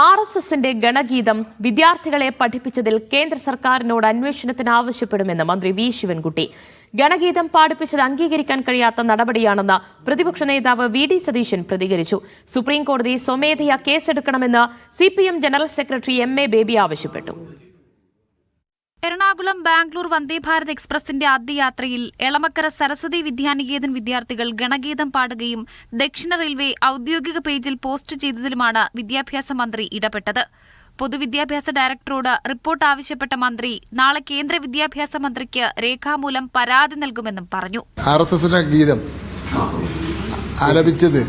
RSSന്റെ ഗണഗീതം വിദ്യാർത്ഥികളെ പഠിപ്പിച്ചതിൽ കേന്ദ്ര സർക്കാരിനോട് അന്വേഷണത്തിന് ആവശ്യപ്പെടുമെന്ന് മന്ത്രി വി ശിവൻകുട്ടി. ഗണഗീതം പാടിപ്പിച്ചത് അംഗീകരിക്കാൻ കഴിയാത്ത നടപടിയാണെന്ന് പ്രതിപക്ഷ നേതാവ് വി ഡി സതീശൻ പ്രതികരിച്ചു. സുപ്രീംകോടതി സ്വമേധയാ കേസെടുക്കണമെന്ന് CPM general secretary MA baby ആവശ്യപ്പെട്ടു. എറണാകുളം ബാംഗ്ലൂർ വന്ദേഭാരത് എക്സ്പ്രസിന്റെ ആദ്യ യാത്രയിൽ എളമക്കര സരസ്വതി വിദ്യാനികേതൻ വിദ്യാർത്ഥികൾ ഗണഗീതം പാടുകയും ദക്ഷിണ റെയിൽവേ ഔദ്യോഗിക പേജിൽ പോസ്റ്റ് ചെയ്തതിലുമാണ് വിദ്യാഭ്യാസ മന്ത്രി ഇടപെട്ടത്. പൊതുവിദ്യാഭ്യാസ ഡയറക്ടറോട് റിപ്പോർട്ട് ആവശ്യപ്പെട്ട മന്ത്രി നാളെ കേന്ദ്ര വിദ്യാഭ്യാസ മന്ത്രിക്ക് രേഖാമൂലം പരാതി നൽകുമെന്നും പറഞ്ഞു. RSSന്റെ ഗീതം ആലപിച്ചത്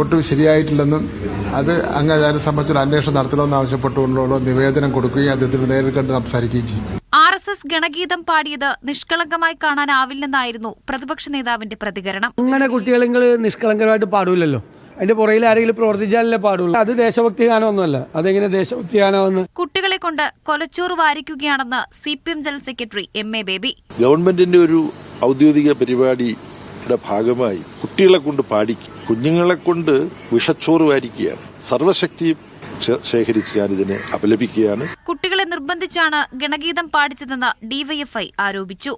ഒട്ടും ശരിയായിട്ടില്ലെന്നും അത് അങ്ങ് അതിനെ സംബന്ധിച്ചൊരു അന്വേഷണം നടത്തണമെന്ന് ആവശ്യപ്പെട്ടുകൊണ്ടുള്ള നിവേദനം കൊടുക്കുകയും അദ്ദേഹത്തിന് നേരിൽ കണ്ട് സംസാരിക്കുകയും ചെയ്യും. RSS ഗണഗീതം പാടിയത് നിഷ്കളങ്കമായി കാണാനാവില്ലെന്നായിരുന്നു പ്രതിപക്ഷ നേതാവിന്റെ പ്രതികരണം. അങ്ങനെ കുട്ടികൾ നിഷ്കളങ്കമായിട്ട് പാടൂലല്ലോ, അതിന്റെ പുറകിൽ ആരെങ്കിലും പ്രവർത്തിച്ചാലല്ലേ പാടുള്ളൂ. അത് ദേശഭക്തി ഗാനമൊന്നുമല്ല. അതെങ്ങനെ ദേശഭക്തി ഗാനമെന്ന് കുട്ടികളെ കൊണ്ട് കൊലച്ചോറ് വാരിക്കുകയാണെന്ന് CPM general secretary MA baby. ഗവൺമെന്റിന്റെ ഒരു ഔദ്യോഗിക പരിപാടി ഭാഗമായി കുട്ടികളെ കൊണ്ട് പാടിക്കും, കുഞ്ഞുങ്ങളെ കൊണ്ട് വിഷച്ചോറ് വാരിക്കുകയാണ്. സർവശക്തിയും ശേഖരിച്ച് ഞാനിതിനെ അപലപിക്കുകയാണ്. കുട്ടികളെ നിർബന്ധിച്ചാണ് ഗണഗീതം പാടിച്ചതെന്ന് DYFI ആരോപിച്ചു.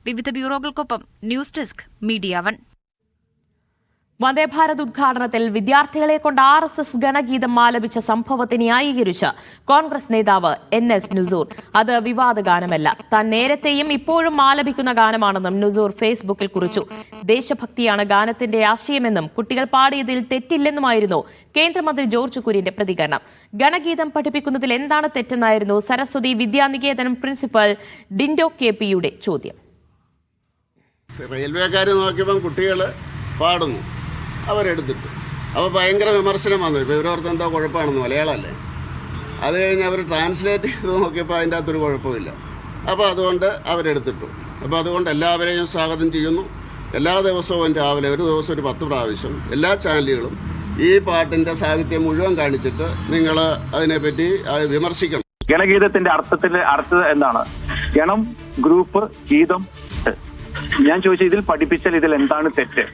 വിവിധ ബ്യൂറോകൾക്കൊപ്പം ന്യൂസ് ഡെസ്ക് മീഡിയ 1. വന്ദേഭാരത് ഉദ്ഘാടനത്തിൽ വിദ്യാർത്ഥികളെ കൊണ്ട് RSS ഗണഗീതം ആലപിച്ച സംഭവത്തെ ന്യായീകരിച്ച് കോൺഗ്രസ് നേതാവ് NS നുസൂർ. അത് വിവാദ ഗാനമല്ല, താൻ നേരത്തെയും ഇപ്പോഴും ആലപിക്കുന്ന ഗാനമാണെന്നും നുസൂർ ഫേസ്ബുക്കിൽ കുറിച്ചു. ദേശഭക്തിയാണ് ഗാനത്തിന്റെ ആശയമെന്നും കുട്ടികൾ പാടിയതിൽ തെറ്റില്ലെന്നുമായിരുന്നു കേന്ദ്രമന്ത്രി ജോർജ് കുര്യന്റെ പ്രതികരണം. ഗണഗീതം പഠിപ്പിക്കുന്നതിൽ എന്താണ് തെറ്റെന്നായിരുന്നു സരസ്വതി വിദ്യാനികേതൻ പ്രിൻസിപ്പൽ ഡിൻഡോ KP ചോദ്യം. റെയിൽവേക്കാർ നോക്കിയപ്പം കുട്ടികൾ പാടുന്നു, അവരെടുത്തിട്ടു. അപ്പോൾ ഭയങ്കര വിമർശനം വന്നു. ഇപ്പോൾ ഇവരോർത്ത് എന്തോ കുഴപ്പമാണെന്ന്, മലയാളമല്ലേ. അത് കഴിഞ്ഞ് അവർ ട്രാൻസ്ലേറ്റ് ചെയ്ത് നോക്കിയപ്പോൾ അതിൻ്റെ അകത്തൊരു കുഴപ്പമില്ല. അപ്പോൾ അതുകൊണ്ട് അവരെടുത്തിട്ടു. അപ്പോൾ അതുകൊണ്ട് എല്ലാവരെയും സ്വാഗതം ചെയ്യുന്നു. എല്ലാ ദിവസവും രാവിലെ ഒരു ദിവസം ഒരു 10 പ്രാവശ്യം എല്ലാ ചാനലുകളും ഈ പാട്ടിൻ്റെ സാഹിത്യം മുഴുവൻ കാണിച്ചിട്ട് നിങ്ങൾ അതിനെപ്പറ്റി വിമർശിക്കണം. ഗണഗീതത്തിന്റെ അർത്ഥം എന്താണ്? ഗണം, ഗ്രൂപ്പ്, ഗീതം. ഞാൻ ചോദിച്ചത് ഇതിൽ പഠിപ്പിച്ചാൽ ഇതിൽ എന്താണ് തെറ്റ്?